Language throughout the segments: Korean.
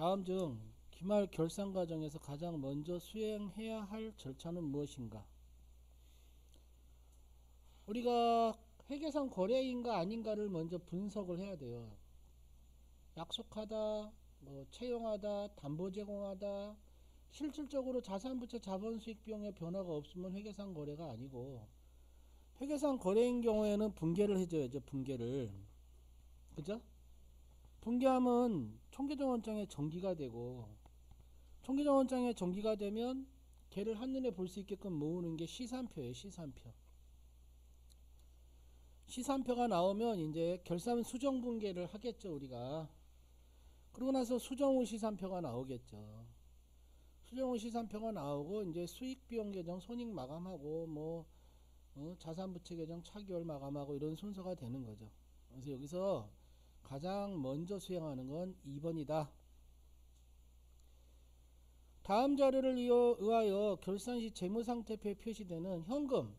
다음 중 기말 결산 과정에서 가장 먼저 수행해야 할 절차는 무엇인가? 우리가 회계상 거래인가 아닌가를 먼저 분석을 해야 돼요. 약속하다, 채용하다, 담보 제공하다, 실질적으로 자산부채 자본수익 비용의 변화가 없으면 회계상 거래가 아니고, 회계상 거래인 경우에는 분개를 해줘야죠. 분개를. 그죠? 분개하면 총계정원장에 정기가 되고, 총계정원장에 정기가 되면 걔를 한눈에 볼 수 있게끔 모으는 게 시산표예요. 시산표. 시산표가 나오면 이제 결산 수정 분개를 하겠죠. 우리가. 그러고 나서 수정 후 시산표가 나오겠죠. 수정 후 시산표가 나오고 이제 수익 비용 계정 손익 마감하고 자산 부채 계정 차기월 마감하고 이런 순서가 되는 거죠. 그래서 여기서 가장 먼저 수행하는 건 2번이다. 다음 자료를 의하여 결산 시 재무상태표에 표시되는 현금,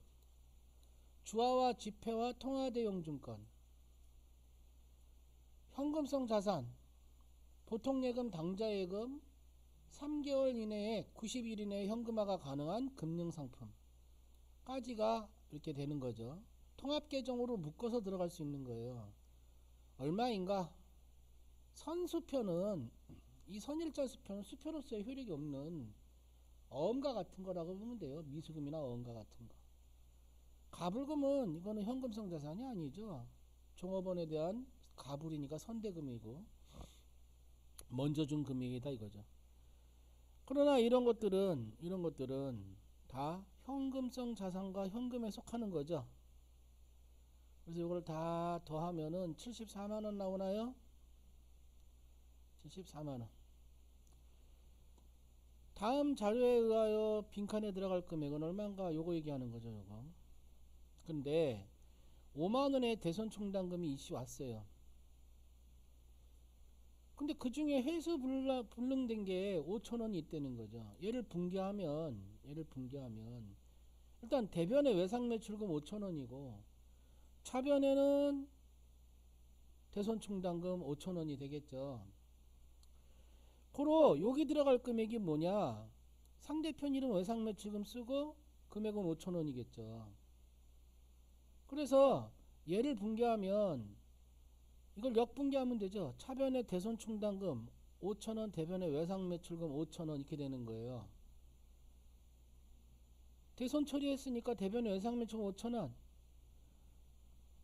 주화와 지폐와 통화대용 증권, 현금성 자산, 보통예금, 당좌예금, 3개월 이내에 90일 이내에 현금화가 가능한 금융상품까지가 이렇게 되는 거죠. 통합계정으로 묶어서 들어갈 수 있는 거예요. 얼마인가? 선수표는 이 선일자 수표는 수표로서의 효력이 없는 어음과 같은 거라고 보면 돼요. 미수금이나 어음과 같은 거. 가불금은 이거는 현금성 자산이 아니죠. 종업원에 대한 가불이니까 선대금이고 먼저 준 금액이다 이거죠. 그러나 이런 것들은 다 현금성 자산과 현금에 속하는 거죠. 그래서 이걸 다 더하면은 74만원 나오나요? 74만원. 다음 자료에 의하여 빈칸에 들어갈 금액은 얼마인가? 요거 얘기하는 거죠. 요거. 근데 5만원의 대손 충당금이 이씨 왔어요. 근데 그 중에 회수 불능된 게 5천원이 있다는 거죠. 얘를 분개하면 일단 대변의 외상 매출금 5천원이고 차변에는 대손 충당금 5천원이 되겠죠. 그러 여기 들어갈 금액이 뭐냐? 상대편 이름 외상 매출금 쓰고 금액은 5천원이겠죠. 그래서 얘를 분개하면 이걸 역분개하면 되죠. 차변의 대손 충당금 5천원, 대변의 외상 매출금 5천원 이렇게 되는 거예요. 대손 처리했으니까 대변의 외상 매출금 5천원,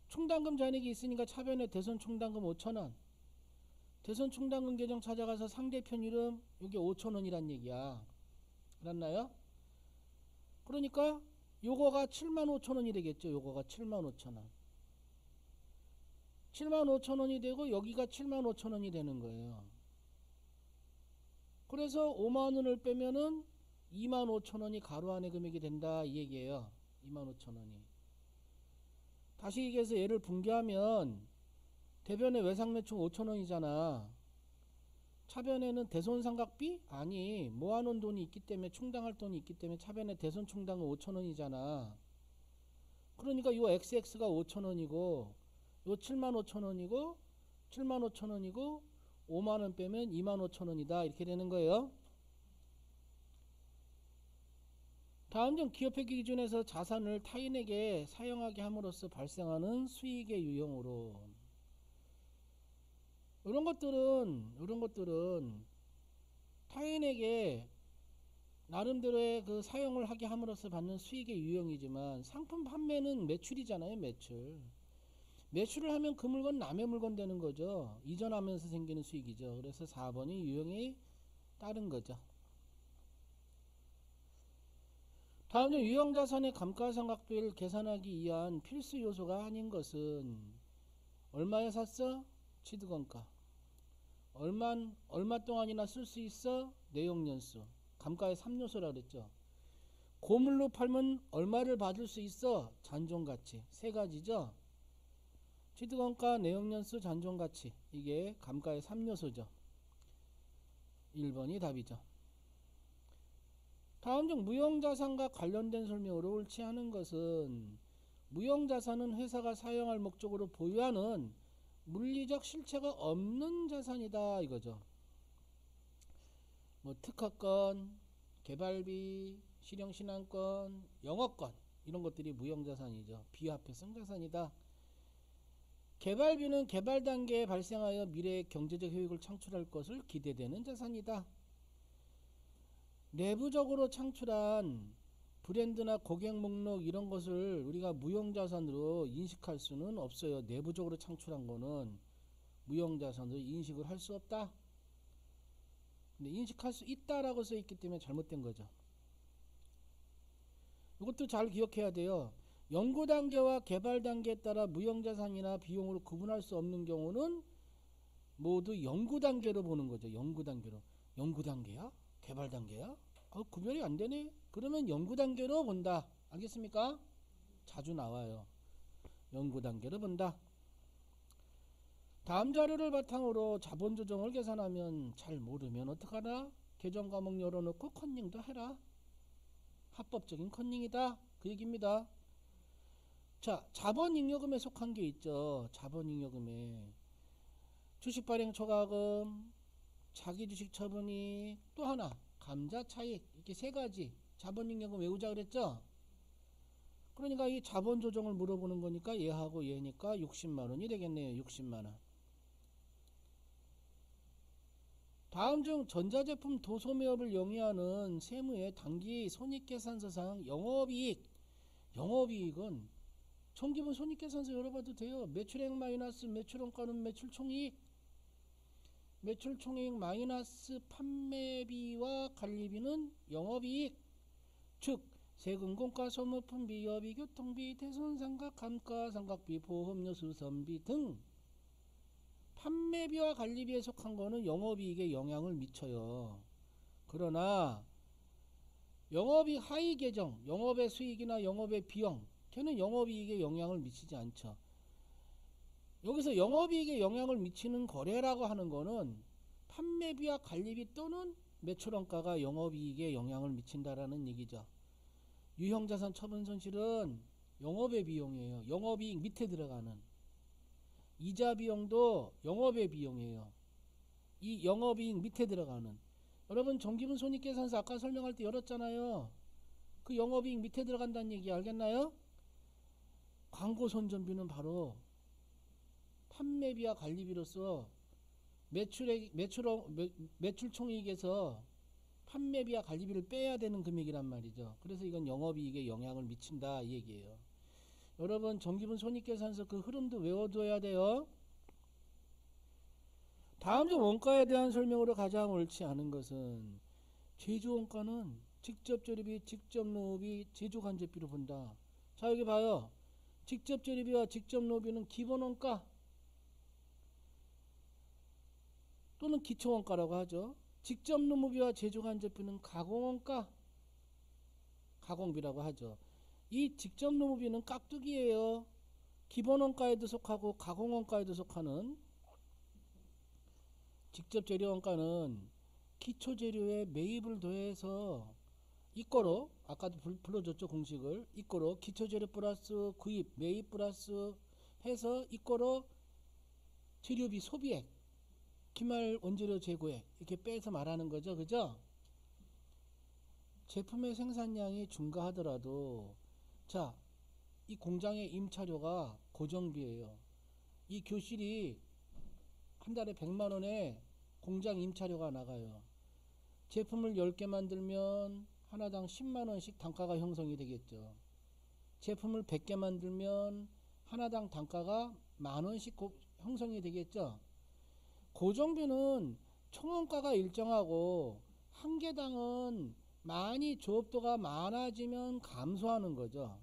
충당금 잔액이 있으니까 차변의 대손 충당금 5천원, 대손 충당금 계정 찾아가서 상대편 이름 이게 5천원이란 얘기야. 알았나요? 그러니까 요거가 7만 5천원이 되겠죠. 요거가 7만 5천원. 7만 5천원이 되고 여기가 7만 5천원이 되는 거예요. 그래서 5만원을 빼면은 2만 5천원이 가로 안의 금액이 된다 이 얘기예요. 2만 5천원이. 다시 얘기해서 얘를 분개하면 대변의 외상매출 5천원이잖아. 차변에는 대손상각비? 아니, 모아놓은 돈이 있기 때문에, 충당할 돈이 있기 때문에 차변에 대손 충당은 5천원이잖아. 그러니까 요 XX가 5천원이고 요 7만 5천원이고 7만 5천원이고 5만원 빼면 2만 5천원이다 이렇게 되는 거예요. 다음 중 기업회계 기준에서 자산을 타인에게 사용하게 함으로써 발생하는 수익의 유형으로 이런 것들은 타인에게 나름대로의 그 사용을 하게 함으로써 받는 수익의 유형이지만 상품 판매는 매출이잖아요. 매출을 하면 그 물건 남의 물건 되는 거죠. 이전하면서 생기는 수익이죠. 그래서 4번이 유형이 따른 거죠. 다음 중 유형자산의 감가상각비를 계산하기 위한 필수 요소가 아닌 것은 얼마에 샀어? 취득원가. 얼마 동안이나 쓸 수 있어? 내용연수. 감가의 3요소라 그랬죠. 고물로 팔면 얼마를 받을 수 있어? 잔존가치. 세 가지죠. 취득원가, 내용연수, 잔존가치. 이게 감가의 3요소죠. 1번이 답이죠. 다음 중 무형자산과 관련된 설명으로 옳지 않은 것은 무형자산은 회사가 사용할 목적으로 보유하는 물리적 실체가 없는 자산이다 이거죠. 뭐 특허권, 개발비, 실형신한권, 영업권 이런 것들이 무형자산이죠. 비화폐 성자산이다. 개발비는 개발 단계에 발생하여 미래의 경제적 효익을 창출할 것을 기대되는 자산이다. 내부적으로 창출한 브랜드나 고객 목록 이런 것을 우리가 무형자산으로 인식할 수는 없어요. 내부적으로 창출한 거는 무형자산으로 인식을 할 수 없다. 근데 인식할 수 있다라고 써 있기 때문에 잘못된 거죠. 이것도 잘 기억해야 돼요. 연구 단계와 개발 단계에 따라 무형자산이나 비용으로 구분할 수 없는 경우는 모두 연구 단계로 보는 거죠. 연구 단계로. 연구 단계야? 개발 단계야? 구별이 안 되네. 그러면 연구 단계로 본다. 알겠습니까? 자주 나와요. 연구 단계로 본다. 다음 자료를 바탕으로 자본 조정을 계산하면 잘 모르면 어떡하나? 계정 과목 열어놓고 컨닝도 해라. 합법적인 컨닝이다. 그 얘기입니다. 자, 자본잉여금에 속한 게 있죠. 자본잉여금에 주식 발행 초과금, 자기주식 처분이, 또 하나 감자 차익, 이렇게 세 가지 자본잉여금 외우자 그랬죠. 그러니까 이 자본 조정을 물어보는 거니까 얘하고 얘니까 60만 원이 되겠네요. 60만 원. 다음 중 전자제품 도소매업을 영위하는 세무의 단기 손익계산서상 영업이익은 정기분 손익계산서 열어봐도 돼요. 매출액 마이너스 매출원가는 매출총이익, 매출총이익 마이너스 판매비와 관리비는 영업이익. 즉 세금, 공과, 소모품비, 여비, 교통비, 대손상각, 감가상각비, 보험료, 수선비 등 판매비와 관리비에 속한 거는 영업이익에 영향을 미쳐요. 그러나 영업이익 하위 계정, 영업의 수익이나 영업의 비용, 걔는 영업이익에 영향을 미치지 않죠. 여기서 영업이익에 영향을 미치는 거래라고 하는 거는 판매비와 관리비 또는 매출원가가 영업이익에 영향을 미친다라는 얘기죠. 유형자산 처분 손실은 영업의 비용이에요. 영업이익 밑에 들어가는 이자 비용도 영업의 비용이에요. 이 영업이익 밑에 들어가는, 여러분 정기분 손익계산서 아까 설명할 때 열었잖아요. 그 영업이익 밑에 들어간다는 얘기 알겠나요? 광고 선전비는 바로 판매비와 관리비로서 매출총이익에서 판매비와 관리비를 빼야 되는 금액이란 말이죠. 그래서 이건 영업이익에 영향을 미친다 이 얘기예요. 여러분 정기분 손익계산서 그 흐름도 외워둬야 돼요. 다음 중 원가에 대한 설명으로 가장 옳지 않은 것은 제조원가는 직접 조립비, 직접 노후비, 제조간접비로 본다. 자 여기 봐요. 직접 조립비와 직접 노후비는 기본원가 또는 기초원가라고 하죠. 직접 노무비와 제조간접비는 가공원가, 가공비라고 하죠. 이 직접 노무비는 깍두기예요. 기본원가에도 속하고 가공원가에도 속하는. 직접 재료원가는 기초재료에 매입을 더해서 이꼬로, 아까도 불러줬죠 공식을. 이꼬로 기초재료 플러스 구입, 매입 플러스 해서 이꼬로 재료비 소비액, 기말 원재료 재고액 이렇게 빼서 말하는 거죠. 그죠? 제품의 생산량이 증가하더라도 자, 이 공장의 임차료가 고정비예요. 이 교실이 한 달에 100만 원에 공장 임차료가 나가요. 제품을 10개 만들면 하나당 10만 원씩 단가가 형성이 되겠죠. 제품을 100개 만들면 하나당 단가가 만 원씩 형성이 되겠죠. 고정비는 총원가가 일정하고 한 개당은 많이 조업도가 많아지면 감소하는 거죠.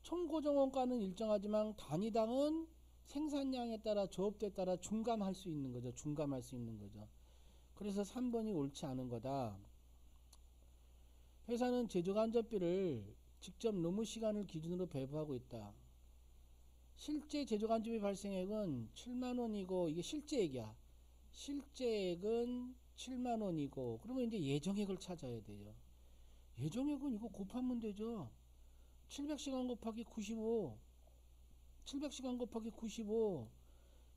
총고정원가는 일정하지만 단위당은 생산량에 따라 조업도에 따라 중감할 수 있는 거죠. 중감할 수 있는 거죠. 그래서 3번이 옳지 않은 거다. 회사는 제조간접비를 직접 노무 시간을 기준으로 배부하고 있다. 실제 제조간접비 발생액은 7만원이고 이게 실제액이야. 실제액은 7만원이고 그러면 이제 예정액을 찾아야 돼요. 예정액은 이거 곱하면 되죠. 700시간 곱하기 95, 700시간 곱하기 95.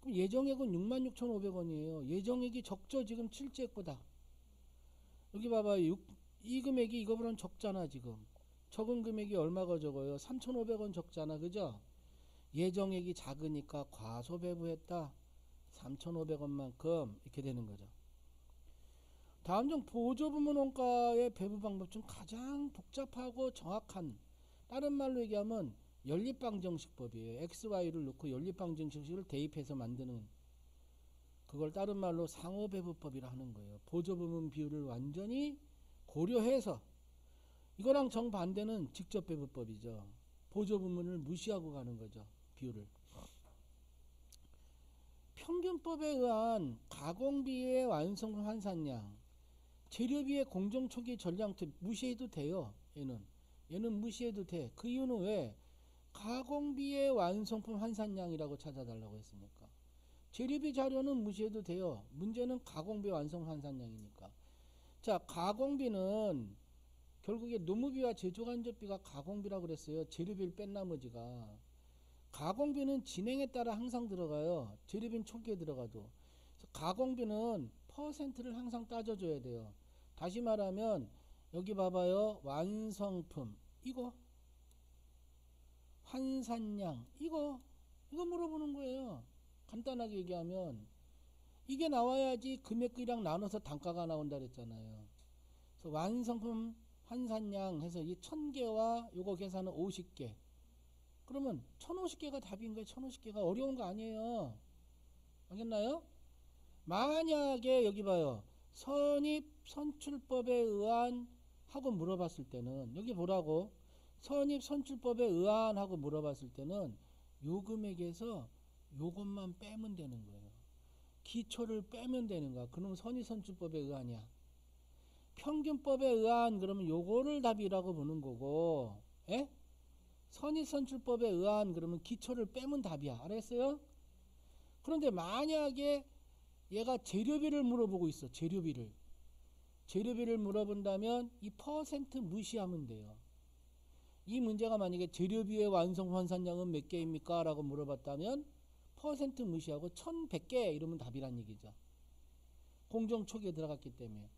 그럼 예정액은 66,500원이에요. 예정액이 적죠 지금 실제액보다. 여기 봐봐. 이 금액이 이거보다는 적잖아 지금. 적은 금액이 얼마가 적어요? 3,500원 적잖아. 그죠? 예정액이 작으니까 과소배부했다. 3,500원만큼 이렇게 되는 거죠. 다음 중 보조부문 원가의 배부 방법 중 가장 복잡하고 정확한, 다른 말로 얘기하면 연립방정식법이에요. XY를 넣고 연립방정식을 대입해서 만드는, 그걸 다른 말로 상호배부법이라 하는 거예요. 보조부문 비율을 완전히 고려해서. 이거랑 정반대는 직접배부법이죠. 보조부문을 무시하고 가는 거죠. 비율을. 평균법에 의한 가공비의 완성 환산량, 재료비의 공정초기 전량투 무시해도 돼요. 얘는 무시해도 돼. 그 이유는 왜? 가공비의 완성품 환산량이라고 찾아달라고 했으니까. 재료비 자료는 무시해도 돼요. 문제는 가공비 완성 환산량이니까. 자, 가공비는 결국에 노무비와 제조간접비가 가공비라고 그랬어요. 재료비를 뺀 나머지가. 가공비는 진행에 따라 항상 들어가요. 재료비는 초기에 들어가도. 그래서 가공비는 퍼센트를 항상 따져줘야 돼요. 다시 말하면 여기 봐봐요. 완성품 이거, 환산량 이거 물어보는 거예요. 간단하게 얘기하면 이게 나와야지 금액이랑 나눠서 단가가 나온다 그랬잖아요. 그래서 완성품 환산량 해서 이 1000개와 요거 계산은 50개. 그러면 1050개가 답인 거예요. 1050개가 어려운 거 아니에요. 알겠나요? 만약에 여기 봐요. 선입선출법에 의한 하고 물어봤을 때는 여기 보라고. 선입선출법에 의한 하고 물어봤을 때는 요 금액에서 요것만 빼면 되는 거예요. 기초를 빼면 되는 거야. 그럼 선입선출법에 의한이야. 평균법에 의한 그러면 요거를 답이라고 보는 거고, 에? 선입선출법에 의한 그러면 기초를 빼면 답이야. 알았어요? 그런데 만약에 얘가 재료비를 물어보고 있어. 재료비를 물어본다면 이 퍼센트 무시하면 돼요. 이 문제가 만약에 재료비의 완성 환산량은 몇 개입니까? 라고 물어봤다면 퍼센트 무시하고 1100개 이러면 답이란 얘기죠. 공정 초기에 들어갔기 때문에.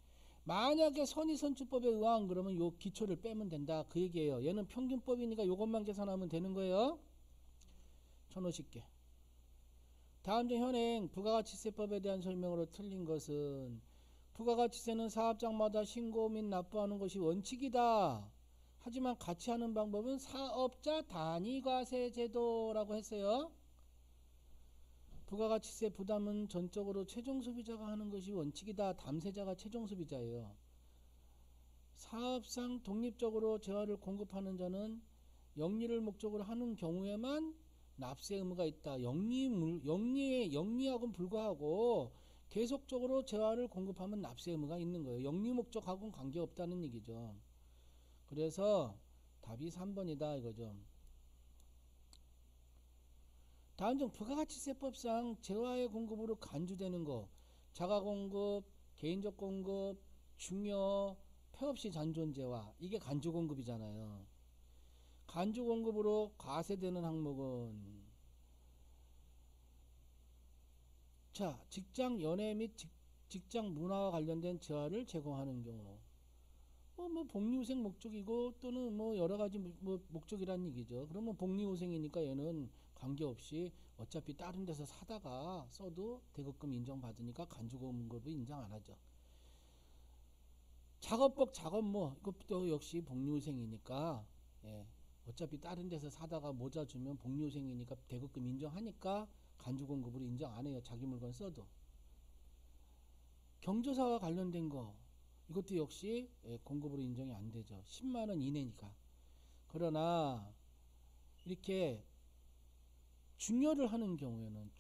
만약에 선입선출법에 의한 그러면 요 기초를 빼면 된다. 그 얘기예요. 얘는 평균법이니까 요것만 계산하면 되는 거예요. 1050개. 다음 중 현행 부가가치세법에 대한 설명으로 틀린 것은, 부가가치세는 사업장마다 신고 및 납부하는 것이 원칙이다. 하지만 같이 하는 방법은 사업자 단위과세 제도라고 했어요. 부가가치세 부담은 전적으로 최종 소비자가 하는 것이 원칙이다. 담세자가 최종 소비자예요. 사업상 독립적으로 재화를 공급하는 자는 영리를 목적으로 하는 경우에만 납세 의무가 있다. 영리하고는 불구하고 계속적으로 재화를 공급하면 납세 의무가 있는 거예요. 영리 목적하고는 관계없다는 얘기죠. 그래서 답이 3번이다 이거죠. 다음 중 부가가치세법상 재화의 공급으로 간주되는 거, 자가공급, 개인적 공급, 중요, 폐업시 잔존재화, 이게 간주공급이잖아요. 간주공급으로 과세되는 항목은, 자, 직장 연예 및 직장 문화와 관련된 재화를 제공하는 경우, 뭐 복리후생 목적이고 또는 뭐 여러 가지 뭐 목적이란 얘기죠. 그러면 복리후생이니까 얘는 관계없이 어차피 다른 데서 사다가 써도 대급금 인정받으니까 간주공급을 인정 안 하죠. 작업복 작업모 이것도 역시 복리후생이니까, 예, 어차피 다른 데서 사다가 모자 주면 복리후생이니까 대급금 인정하니까 간주공급으로 인정 안 해요. 자기 물건 써도. 경조사와 관련된 거 이것도 역시 공급으로 인정이 안 되죠. 10만원 이내니까. 그러나 이렇게 중요를 하는 경우에는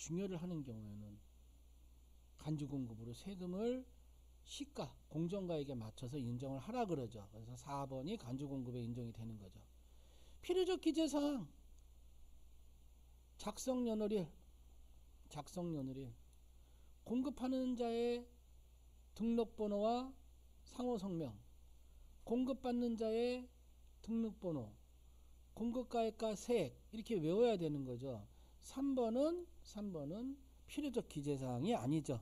간주공급으로 세금을 시가, 공정가액에 맞춰서 인정을 하라 그러죠. 그래서 4번이 간주공급에 인정이 되는 거죠. 필요적 기재사항, 작성연월일, 공급하는 자의 등록번호와 상호성명, 공급받는 자의 등록번호, 공급가액과 세액 이렇게 외워야 되는 거죠. 3번은 필요적 기재사항이 아니죠.